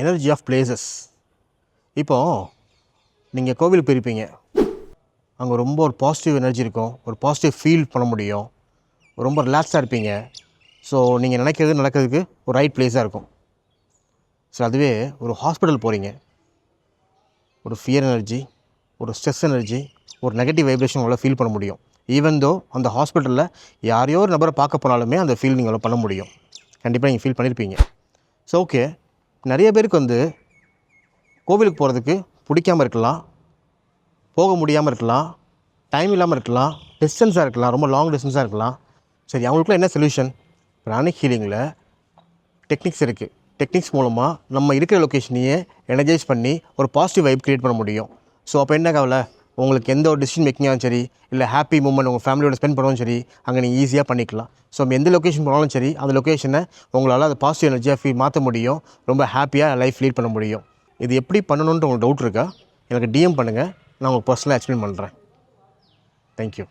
Energy of places. இப்போது நீங்கள் கோவிலுக்கு போயிருப்பீங்க. அங்கே ரொம்ப ஒரு பாசிட்டிவ் எனர்ஜி இருக்கும், ஒரு பாசிட்டிவ் ஃபீல் பண்ண முடியும், ரொம்ப ரிலாக்ஸாக இருப்பீங்க. ஸோ நீங்கள் நினைக்கிறது நடக்கிறதுக்கு ஒரு ரைட் பிளேஸாக இருக்கும். ஸோ அதுவே ஒரு ஹாஸ்பிட்டல் போகிறீங்க, ஒரு ஃபியர் எனர்ஜி, ஒரு ஸ்ட்ரெஸ் எனர்ஜி, ஒரு நெகட்டிவ் வைப்ரேஷன் உங்களால் ஃபீல் பண்ண முடியும். ஈவன் தோ அந்த ஹாஸ்பிட்டலில் யாரையோ ஒரு நபரை பார்க்க போனாலுமே அந்த ஃபீல் நீங்கள் பண்ண முடியும். கண்டிப்பாக நீங்கள் ஃபீல் பண்ணியிருப்பீங்க. ஸோ ஓகே, நிறைய பேருக்கு கோவிலுக்கு போகிறதுக்கு பிடிக்காமல் இருக்கலாம், போக முடியாமல் இருக்கலாம், டைம் இல்லாமல் இருக்கலாம், டிஸ்டன்ஸாக இருக்கலாம், ரொம்ப லாங் டிஸ்டன்ஸாக இருக்கலாம். சரி, அவங்களுக்குலாம் என்ன சொல்யூஷன்? பிராணிக் ஹீலிங்கில் டெக்னிக்ஸ் இருக்குது. டெக்னிக்ஸ் மூலமாக நம்ம இருக்கிற லொக்கேஷனையே எனர்ஜைஸ் பண்ணி ஒரு பாசிட்டிவ் வைப் க்ரியேட் பண்ண முடியும். ஸோ அப்போ என்ன கவலை? உங்களுக்கு எந்த ஒரு டிசிஷன் மேக்கிங்காகவும் சரி, இல்லை ஹாப்பி மூமெண்ட் உங்கள் ஃபேமிலியோட ஸ்பெண்ட் பண்ணவும் சரி, அங்கே நீங்கள் ஈஸியாக பண்ணிக்கலாம். ஸோ எந்த லொக்கேஷன் போனாலும் சரி, அந்த லொக்கேஷனை உங்களால் அதை பாசிட்டிவ் எனர்ஜியாக மாற்ற முடியும், ரொம்ப ஹாப்பியாக லைஃப் லீட் பண்ண முடியும். இது எப்படி பண்ணணுன்ட்டு உங்களுக்கு டவுட் இருக்கா? எனக்கு டிஎம் பண்ணுங்கள், நான் உங்களுக்கு பர்சனலாக எக்ஸ்பிளைன் பண்ணுறேன். தேங்க்யூ.